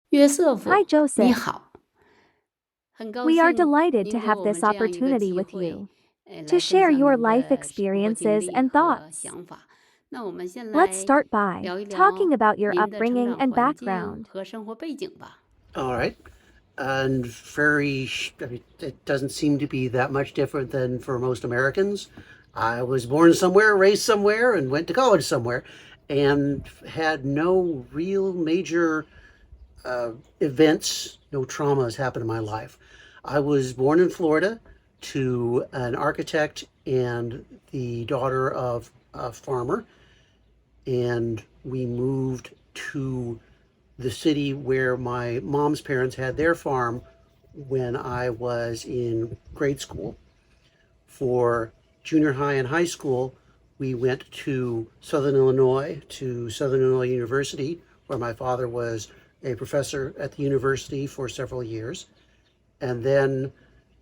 约瑟 Hi, 夫，你 Joseph. 好，很高 We are 兴 delighted to 您给 have 我 this 们这样一个 opportunity 机 with 会，you to 来分 share 享 your 您 life 的生活经 experiences 历 and 和 thoughts. 想法。那我们先 Let's 来 start by 聊一 talking 聊 about your 您的成 upbringing 长 and 环境 background. 和生活背景吧。All right. And I mean, it doesn't seem to be that much different than for most Americans. I was born somewhere, raised somewhere, and went to college somewhere, and had no real major events, no traumas happen in my life. I was born in Florida to an architect and the daughter of a farmer, and we moved to the city where my mom's parents had their farm when I was in grade school. For junior high and high school, we went to Southern Illinois, to Southern Illinois University, where my father was a professor at the university for several years. And then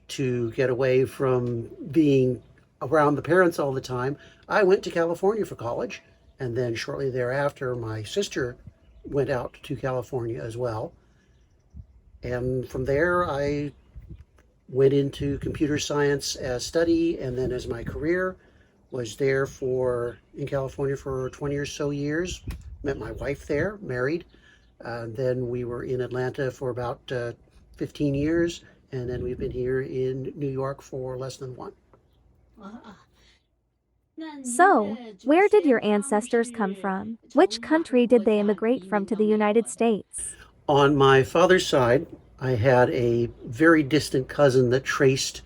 to get away from being around the parents all the time, I went to California for college. And then shortly thereafter, my sister went out to California as well. And from there, I went into computer science as study and then as my career. Was there in California for 20 or so years. Met my wife there, married. Then we were in Atlanta for about 15 years. And then we've been here in New York for less than one. So, where did your ancestors come from? Which country did they immigrate from to the United States? On my father's side, I had a very distant cousin that traced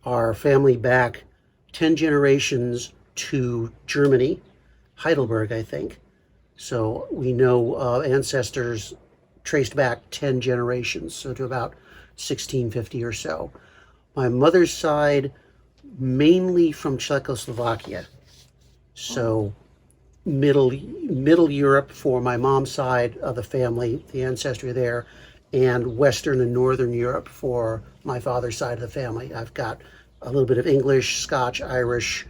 our family back 10 generations to Germany, Heidelberg, I think. So we know ancestors traced back 10 generations, so to about 1650 or so. My mother's side, mainly from Czechoslovakia. So middle Europe for my mom's side of the family, the ancestry there, and Western and Northern Europe for my father's side of the family. I've got a little bit of English, Scotch, Irish,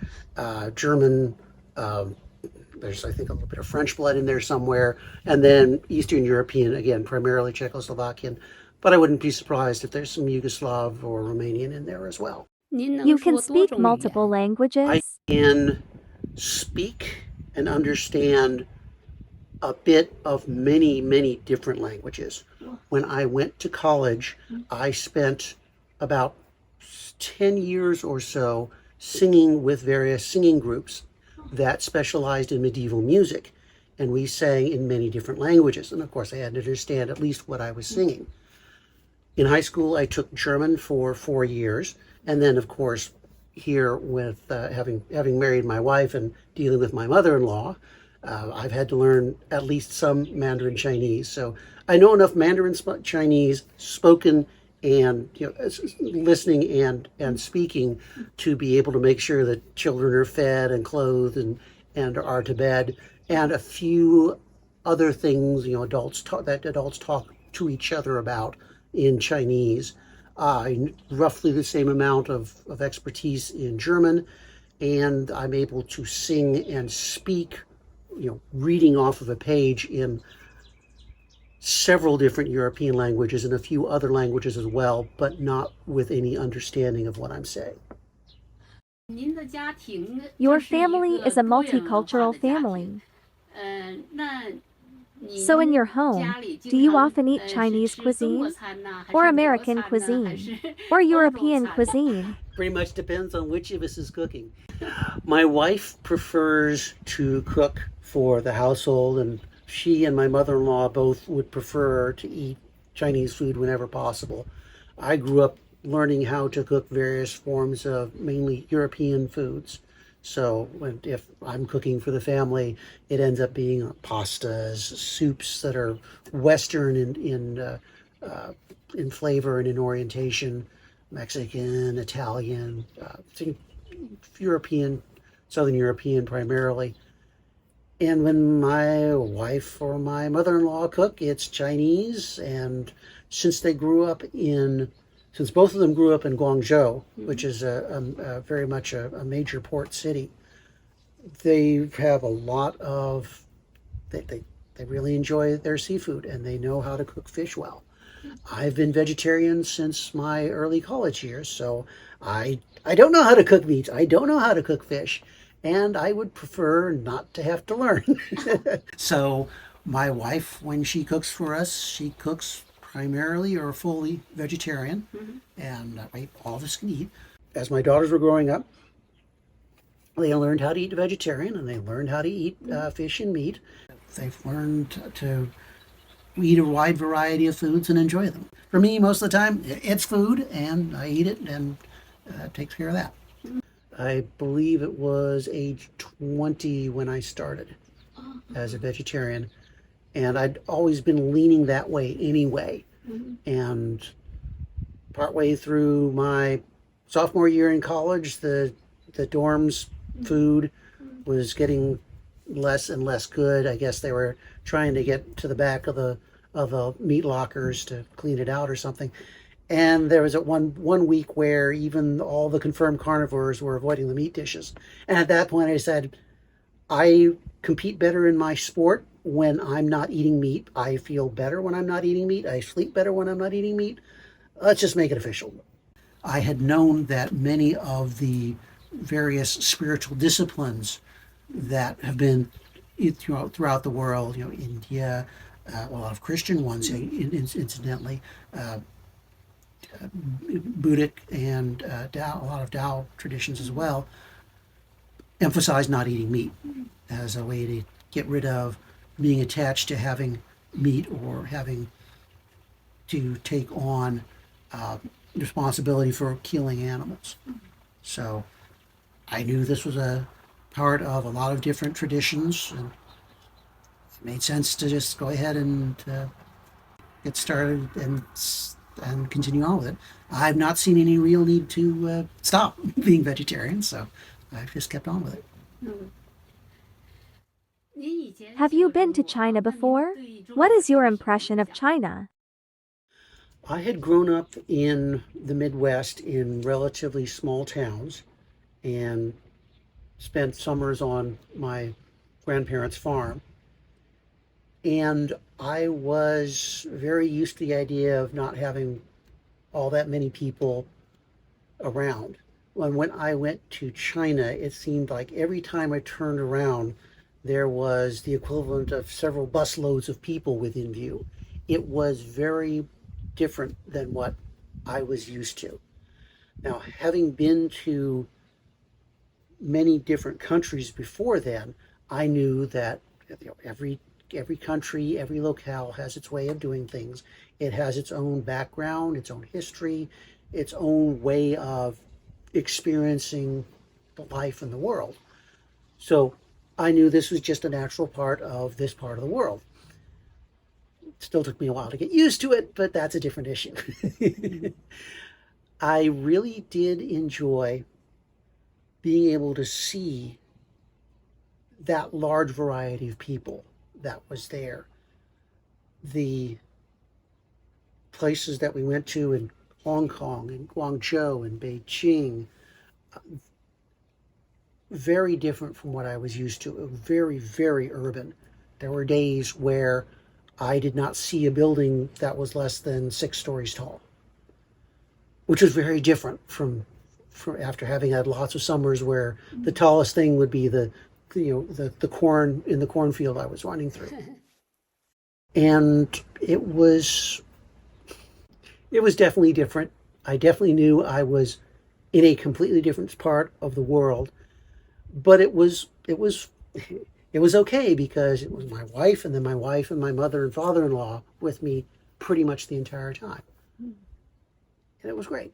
German. There's, I think, a little bit of French blood in there somewhere, and then Eastern European, again, primarily Czechoslovakian. But I wouldn't be surprised if there's some Yugoslav or Romanian in there as well. 您能 You can 说多 speak 种语 multiple 言？ I languages? can speak and understand a bit of many different languages. When I went to college, I spent about 10 years or so singing with various singing groups that specialized in medieval music. And we sang in many different languages. And of course, I had to understand at least what I was singing. In high school, I took German for 4 years. And then, of course, here with having married my wife and dealing with my mother-in-law, I've had to learn at least some Mandarin Chinese. So I know enough Mandarin Chinese spoken and listening and speaking to be able to make sure that children are fed and clothed and are to bed, and a few other things adults talk to each other about in Chinese. Roughly the same amount of expertise in German, and I'm able to sing and speak, reading off of a page in several different European languages and a few other languages as well, but not with any understanding of what I'm saying. 您的家庭 Your 它是一 family 个 is a 多元文化 multicultural 的家庭， family. 那 So, in 您 your home, 家里 do 经 you 常 often eat 是 Chinese 吃中国 cuisine, 餐呢，还 or 是美国 American 餐呢，还是 cuisine, or 欧洲 European 餐？ cuisine? Pretty much depends on which of us is cooking. My wife prefers to cook for the household, and she and my mother-in-law both would prefer to eat Chinese food whenever possible. I grew up learning how to cook various forms of mainly European foods. So if I'm cooking for the family, it ends up being pastas, soups that are Western in flavor and in orientation, Mexican, Italian, European, Southern European primarily. And when my wife or my mother-in-law cook, it's Chinese. And since both of them grew up in Guangzhou, which is very much a major port city, they have a lot of, they They really enjoy their seafood, and they know how to cook fish well. I've been vegetarian since my early college years, so I don't know how to cook meat. I don't know how to cook fish, and I would prefer not to have to learn. So my wife, when she cooks for us, she cooks primarily or fully vegetarian, and that way all of us can eat. As my daughters were growing up, they learned how to eat vegetarian, and they learned how to eat fish and meat. They've learned to eat a wide variety of foods and enjoy them. For me, most of the time, it's food, and I eat it, and it takes care of that. I believe it was age 20 when I started as a vegetarian, and I'd always been leaning that way anyway. And partway through my sophomore year in college, the dorms food was getting less and less good. I guess they were trying to get to the back of the meat lockers to clean it out or something. And there was one week where even all the confirmed carnivores were avoiding the meat dishes. And at that point I said, I compete better in my sport when I'm not eating meat. I feel better when I'm not eating meat. I sleep better when I'm not eating meat. Let's just make it official. I had known that many of the various spiritual disciplines that have been throughout the world, India, a lot of Christian ones, incidentally, Buddhic and Tao, a lot of Tao traditions as well, emphasize not eating meat as a way to get rid of being attached to having meat or having to take on responsibility for killing animals. So I knew this was a part of a lot of different traditions, and it made sense to just go ahead and get started and continue on with it. I've not seen any real need to stop being vegetarian, so I've just kept on with it. Have you been to China before? What is your impression of China? I had grown up in the Midwest in relatively small towns and spent summers on my grandparents' farm. And I was very used to the idea of not having all that many people around. When I went to China, it seemed like every time I turned around, there was the equivalent of several busloads of people within view. It was very different than what I was used to. Now, having been to many different countries before then, I knew that every country, every locale has its way of doing things. It has its own background, its own history, its own way of experiencing the life in the world. So I knew this was just a natural part of this part of the world. It still took me a while to get used to it, but that's a different issue. I really did enjoy being able to see that large variety of people that was there. The places that we went to in Hong Kong and Guangzhou and Beijing, very different from what I was used to. Very, very urban. There were days where I did not see a building that was less than 6 stories tall, which was very different from after having had lots of summers where the tallest thing would be the corn in the cornfield I was running through. And it was definitely different. I definitely knew I was in a completely different part of the world, but it was okay because it was my wife, and then my wife and my mother and father-in-law with me pretty much the entire time. And it was great.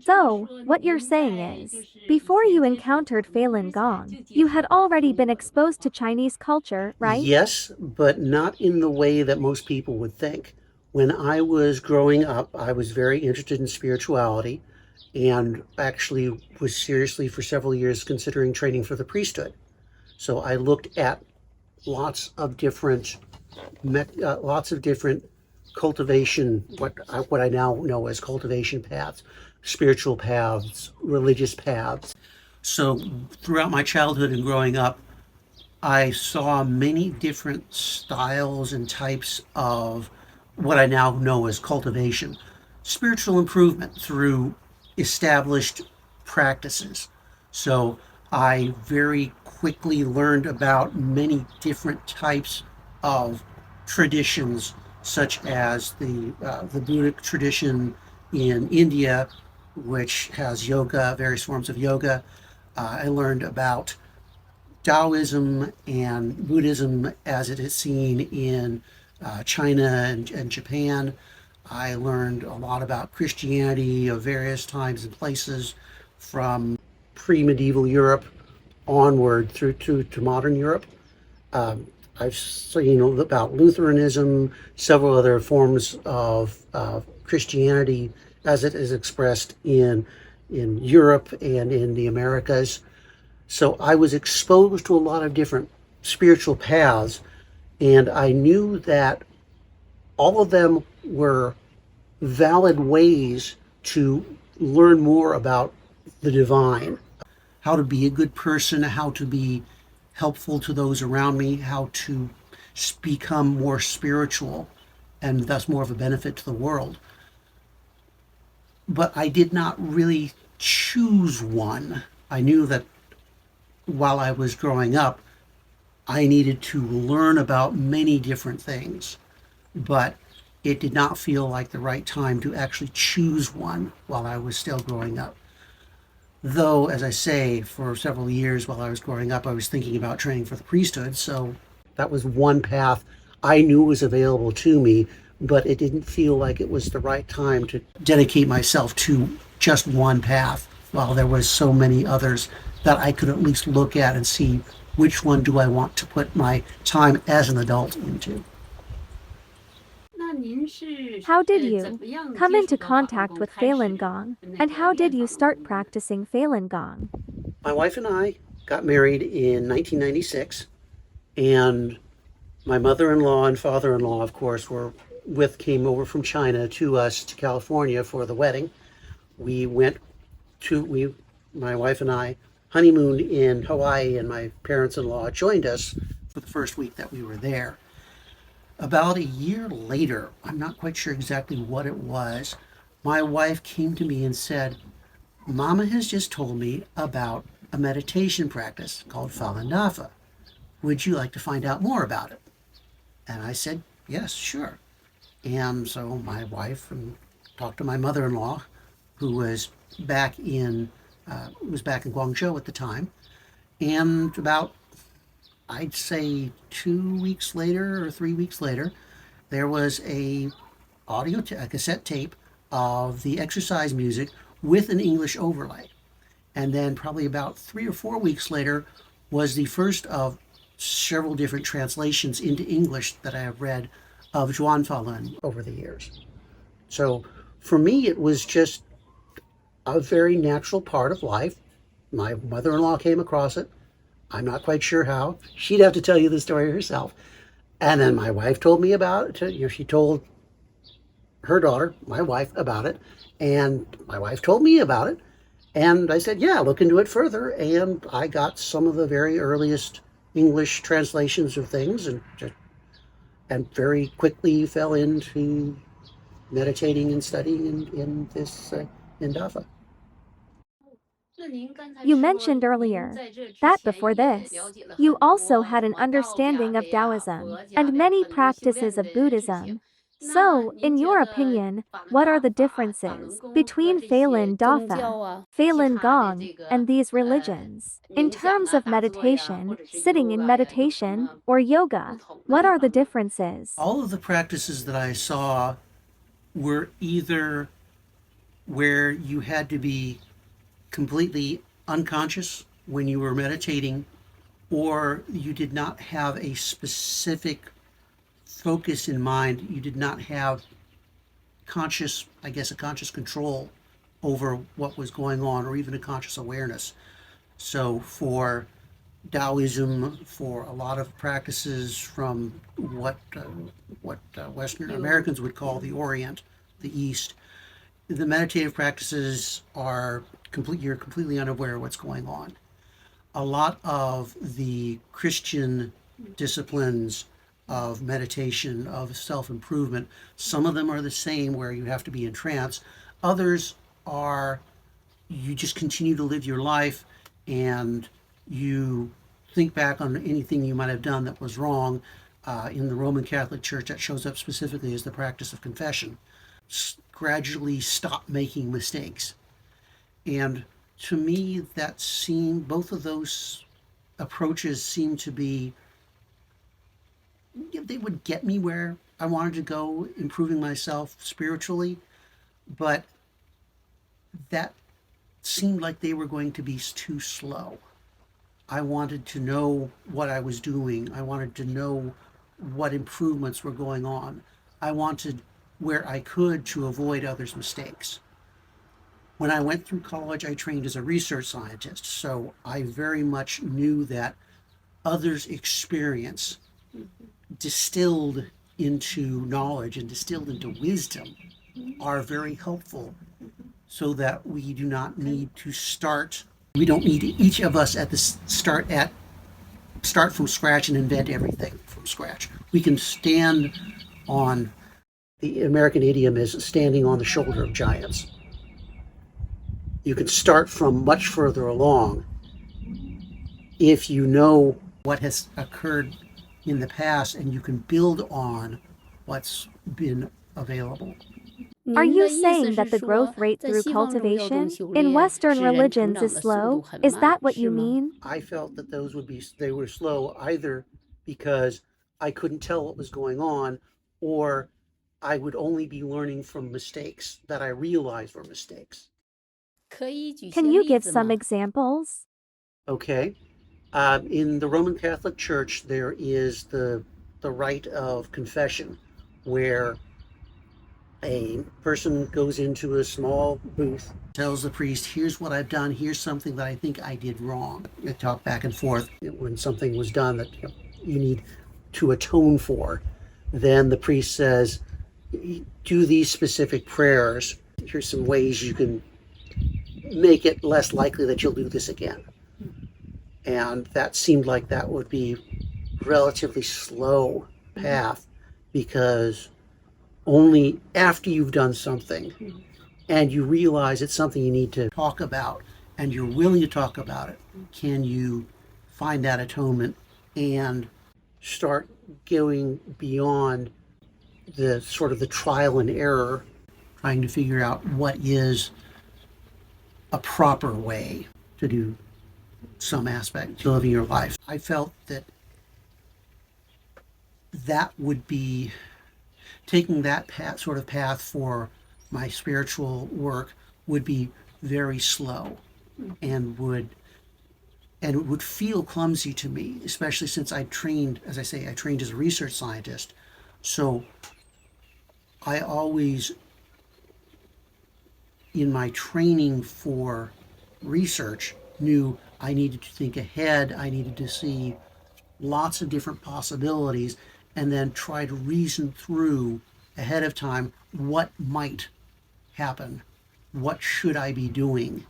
So, what you're saying is, before you encountered Falun Gong, you had already been exposed to Chinese culture, right? Yes, but not in the way that most people would think. When I was growing up, I was very interested in spirituality and actually was seriously for several years considering training for the priesthood. So I looked at lots of different cultivation, what I now know as cultivation paths, spiritual paths, religious paths. So throughout my childhood and growing up, I saw many different styles and types of what I now know as cultivation, spiritual improvement through established practices. So I very quickly learned about many different types of traditions, such as the Buddhic tradition in India, which has yoga, various forms of yoga. I learned about Taoism and Buddhism as it is seen in China and Japan. I learned a lot about Christianity of various times and places from pre-medieval Europe onward through to modern Europe. I've seen about Lutheranism, several other forms of Christianity as it is expressed in Europe and in the Americas. So I was exposed to a lot of different spiritual paths, and I knew that all of them were valid ways to learn more about the divine, how to be a good person, how to be helpful to those around me, how to become more spiritual and thus more of a benefit to the world. But I did not really choose one. I knew that while I was growing up, I needed to learn about many different things, but it did not feel like the right time to actually choose one while I was still growing up. Though, as I say, for several years while I was growing up, I was thinking about training for the priesthood, so that was one path I knew was available to me, but it didn't feel like it was the right time to dedicate myself to just one path while there was so many others that I could at least look at and see which one do I want to put my time as an adult into. How did you come into contact with Falun Gong, and how did you start practicing Falun Gong? My wife and I got married in 1996, and my mother-in-law and father-in-law, of course, came over from China to us to California for the wedding. We went my wife and I honeymooned in Hawaii, and my parents-in-law joined us for the first week that we were there. About a year later, I'm not quite sure exactly what it was, my wife came to me and said, Mama has just told me about a meditation practice called Falun Dafa. Would you like to find out more about it? And I said, yes, sure. And so my wife talked to my mother-in-law, who was back in Guangzhou at the time, and about, I'd say 2 weeks later or 3 weeks later, there was a cassette tape of the exercise music with an English overlay. And then probably about 3 or 4 weeks later was the first of several different translations into English that I have read of Zhuan Falun over the years. So for me, it was just a very natural part of life. My mother-in-law came across it. I'm not quite sure how. She'd have to tell you the story herself. And then my wife told me about it. She told her daughter, my wife, about it. And my wife told me about it. And I said, yeah, look into it further. And I got some of the very earliest English translations of things and very quickly fell into meditating and studying in Dafa. You mentioned earlier that before this, you also had an understanding of Taoism and many practices of Buddhism. So, in your opinion, what are the differences between Falun Dafa, Falun Gong, and these religions? In terms of meditation, sitting in meditation, or yoga, what are the differences? All of the practices that I saw were either where you had to be completely unconscious when you were meditating, or you did not have a specific focus in mind. You did not have a conscious control over what was going on, or even a conscious awareness. So for Taoism, for a lot of practices from what Western Americans would call the Orient, the East, the meditative practices are you're completely unaware of what's going on. a lot of the Christian disciplines of meditation, of self-improvement, some of them are the same where you have to be in trance. Others are you just continue to live your life and you think back on anything you might have done that was wrong. In the Roman Catholic Church, that shows up specifically as the practice of confession. Gradually stop making mistakes. And to me, both of those approaches seem to be, they would get me where I wanted to go, improving myself spiritually, but that seemed like they were going to be too slow. I wanted to know what I was doing. I wanted to know what improvements were going on. I wanted, where I could, to avoid others' mistakes. When I went through college, I trained as a research scientist, so I very much knew that others' experience distilled into knowledge and distilled into wisdom are very helpful, so that we do not need to we don't need each of us start from scratch and invent everything from scratch. We can stand on, the American idiom is standing on the shoulder of giants. You can start from much further along if you know what has occurred in the past and you can build on what's been available. Are you saying that the growth rate through cultivation in Western religions is slow? Is that what you mean? I felt that they were slow either because I couldn't tell what was going on, or I would only be learning from mistakes that I realized were mistakes. Can you give some examples? Okay. In the Roman Catholic Church, there is the rite of confession, where a person goes into a small booth, tells the priest, here's what I've done, here's something that I think I did wrong. They talk back and forth. When something was done that you need to atone for, then the priest says, do these specific prayers. Here's some ways you can make it less likely that you'll do this again. And that seemed like that would be relatively slow path, because only after you've done something and you realize it's something you need to talk about and you're willing to talk about it, can you find that atonement and start going beyond the sort of the trial and error, trying to figure out what is a proper way to do some aspect to living your life. I felt that would be taking that sort of path for my spiritual work would be very slow and it would feel clumsy to me, especially since I trained, as I say, I trained as a research scientist. So I always, in my training for research, knew I needed to think ahead. I needed to see lots of different possibilities and then try to reason through ahead of time what might happen, what should I be doing.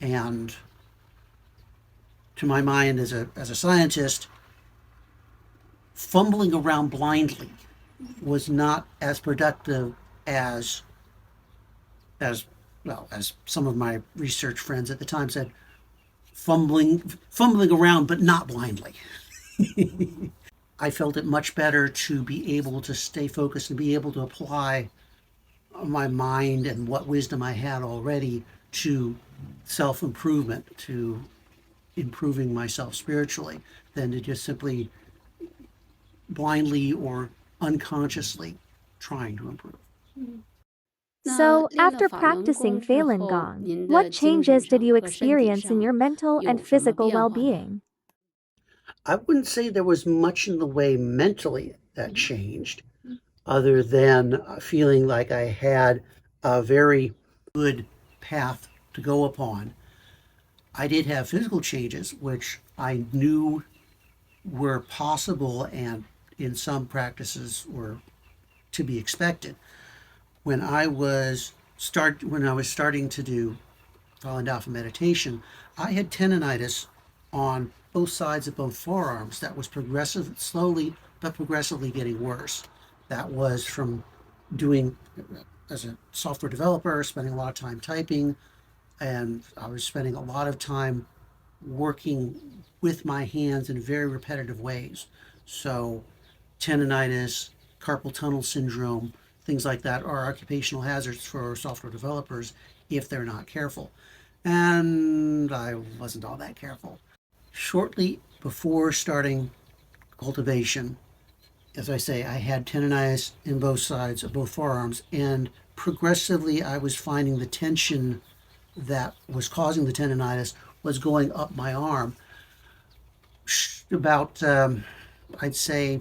And to my mind, as a scientist, fumbling around blindly was not as productive as some of my research friends at the time said, fumbling around but not blindly. I felt it much better to be able to stay focused and be able to apply my mind and what wisdom I had already to self-improvement, to improving myself spiritually, than to just simply blindly or unconsciously trying to improve. So, after practicing Falun Gong, what changes did you experience in your mental and physical well-being? I wouldn't say there was much in the way mentally that changed, other than feeling like I had a very good path to go upon. I did have physical changes, which I knew were possible and in some practices were to be expected. When I was starting to do Falun Dafa meditation, I had tendonitis on both sides of both forearms that was slowly but progressively getting worse. That was from doing, as a software developer, spending a lot of time typing, and I was spending a lot of time working with my hands in very repetitive ways. So tendonitis, carpal tunnel syndrome, things like that are occupational hazards for software developers if they're not careful. And I wasn't all that careful. Shortly before starting cultivation, as I say, I had tendonitis in both sides of both forearms, and progressively I was finding the tension that was causing the tendonitis was going up my arm. About, I'd say,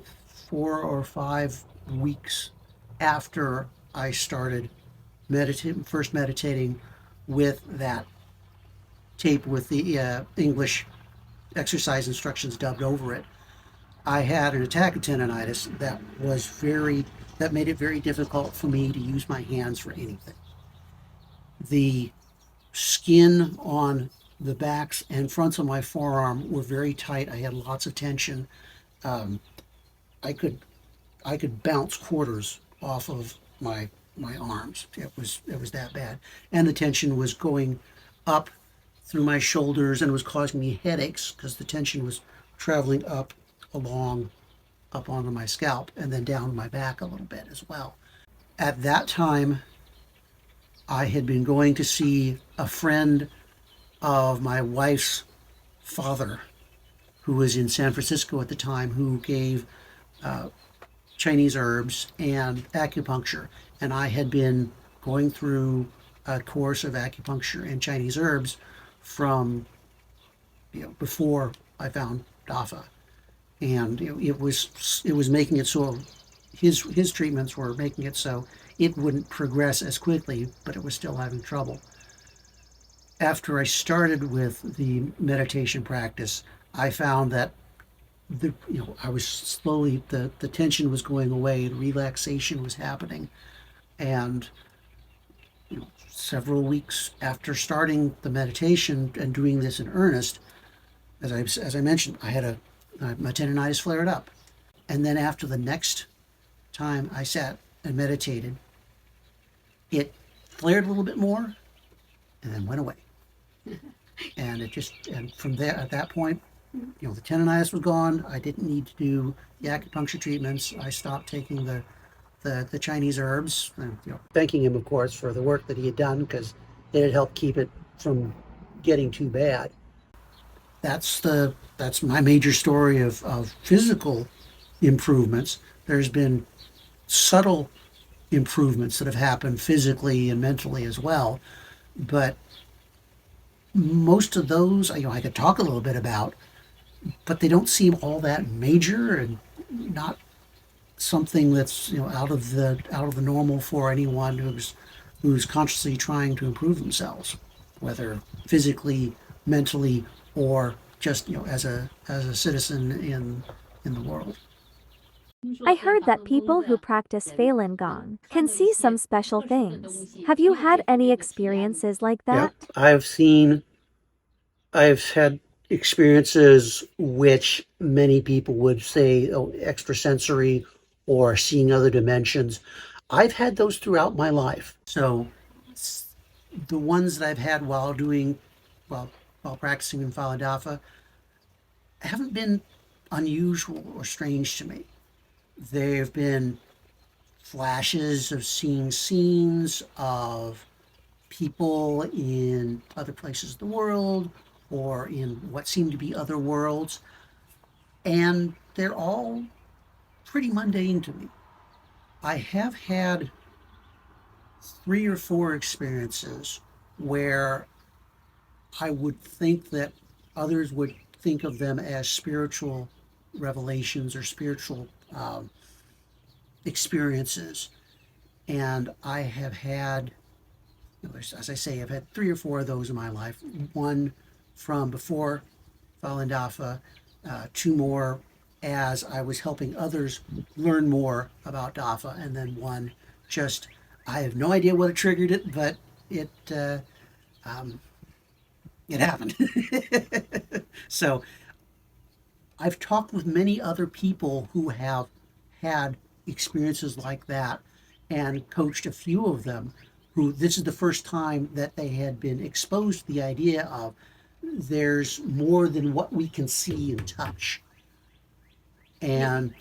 4 or 5 weeks after I started first meditating with that tape with the English exercise instructions dubbed over it, I had an attack of tendonitis that made it very difficult for me to use my hands for anything. The skin on the backs and fronts of my forearm were very tight. I had lots of tension. I could bounce quarters off of my arms. It was that bad, and the tension was going up through my shoulders and was causing me headaches because the tension was traveling up onto my scalp and then down my back a little bit as well. At that time, I had been going to see a friend of my wife's father, who was in San Francisco at the time, who gave Chinese herbs and acupuncture. And I had been going through a course of acupuncture and Chinese herbs from before I found DAFA. And it was making it so his treatments were making it so it wouldn't progress as quickly, but it was still having trouble. After I started with the meditation practice, I found that I was slowly, the tension was going away, the relaxation was happening. And several weeks after starting the meditation and doing this in earnest, as I mentioned, my tendonitis flared up. And then after the next time I sat and meditated, it flared a little bit more and then went away. And from there, at that point, the tendonitis was gone. I didn't need to do the acupuncture treatments. I stopped taking the Chinese herbs, thanking him, of course, for the work that he had done, because it had helped keep it from getting too bad. That's my major story of physical improvements. There's been subtle improvements that have happened physically and mentally as well, but most of those I could talk a little bit about, but they don't seem all that major and not something that's out of the normal for anyone who's consciously trying to improve themselves, whether physically, mentally, or just as a citizen in the world. I heard that people who practice Falun Gong can see some special things. Have you had any experiences like that? Yeah, I've had experiences which many people would say extrasensory or seeing other dimensions. I've had those throughout my life. So the ones that I've had while practicing in Falun Dafa haven't been unusual or strange to me. They've been flashes of seeing scenes of people in other places of the world or in what seem to be other worlds, and they're all pretty mundane to me. I have had 3 or 4 experiences where I would think that others would think of them as spiritual revelations or spiritual experiences. And I have had, as I say, I've had 3 or 4 of those in my life. One from before Falun Dafa, 2 more as I was helping others learn more about Dafa, and then one just, I have no idea what triggered it, but it happened. So I've talked with many other people who have had experiences like that and coached a few of them who this is the first time that they had been exposed to the idea of there's more than what we can see and touch. And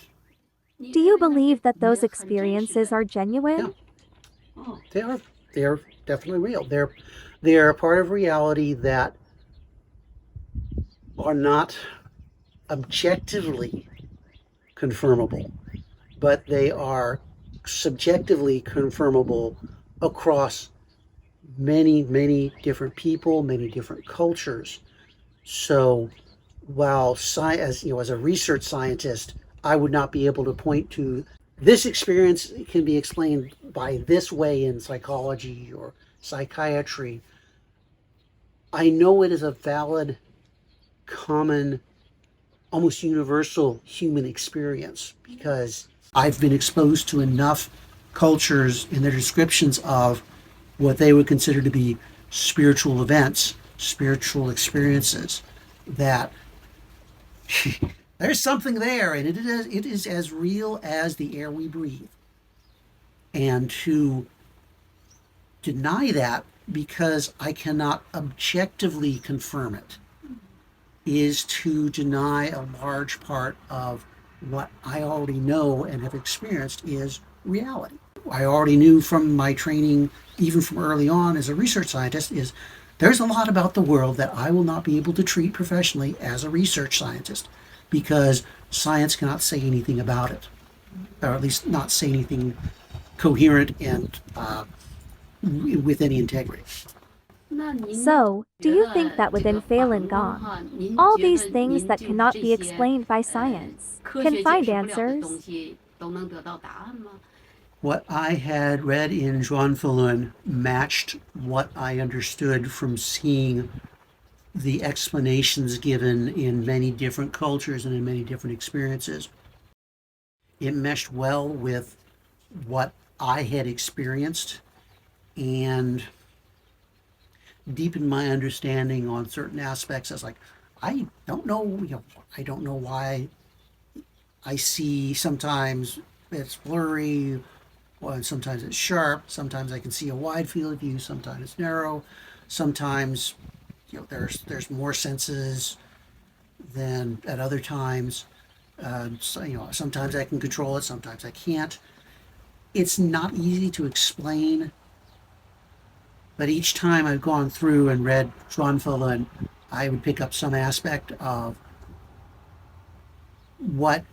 Do you believe that those experiences are genuine? yeah, they're definitely real. They're a part of reality that are not objectively confirmable, but they are subjectively confirmable across many, many different people, many different cultures. So while as a research scientist, I would not be able to point to this experience can be explained by this way in psychology or psychiatry. I know it is a valid, common, almost universal human experience because I've been exposed to enough cultures in their descriptions of what they would consider to be spiritual events, spiritual experiences, that there's something there, and it is as real as the air we breathe. And to deny that because I cannot objectively confirm it is to deny a large part of what I already know and have experienced is reality. I already knew from my training, even from early on as a research scientist, is there's a lot about the world that I will not be able to treat professionally as a research scientist because science cannot say anything about it, or at least not say anything coherent and with any integrity. So, do you think that within Falun Gong, all these things that cannot be explained by science can find answers? What I had read in Zhuan Falun matched what I understood from seeing the explanations given in many different cultures and in many different experiences. It meshed well with what I had experienced and deepened my understanding on certain aspects. I was like, I don't know, I don't know why I see sometimes it's blurry, well, sometimes it's sharp, sometimes I can see a wide field of view, sometimes it's narrow, sometimes there's more senses than at other times. So, sometimes I can control it, sometimes I can't. It's not easy to explain, but each time I've gone through and read Zhuan Falun, I would pick up some aspect of what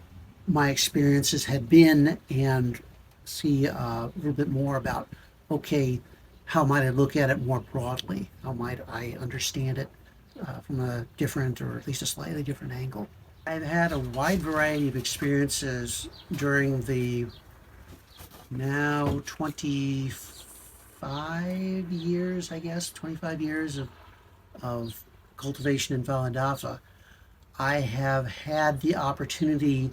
my experiences had been and see a little bit more about, okay, how might I look at it more broadly? How might I understand it from a different or at least a slightly different angle? I've had a wide variety of experiences during the now 25 years, I guess, 25 years of cultivation in Falun Dafa. I have had the opportunity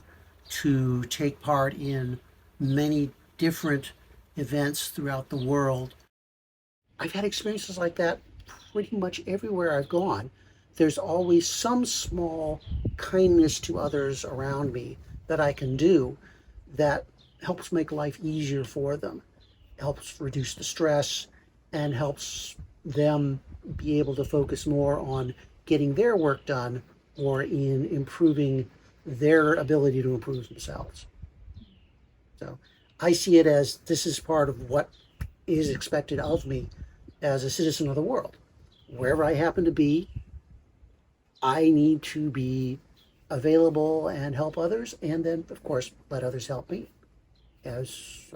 to take part in many different events throughout the world. I've had experiences like that pretty much everywhere I've gone. There's always some small kindness to others around me that I can do that helps make life easier for them, helps reduce the stress, and helps them be able to focus more on getting their work done or in improving their ability to improve themselves. So I see it as this is part of what is expected of me as a citizen of the world. Wherever I happen to be, I need to be available and help others, and then, of course, let others help me, as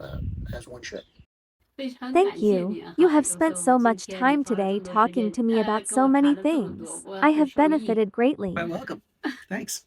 one should. Thank you. You have spent so much time today talking to me about so many things. I have benefited greatly. Quite welcome. Thanks.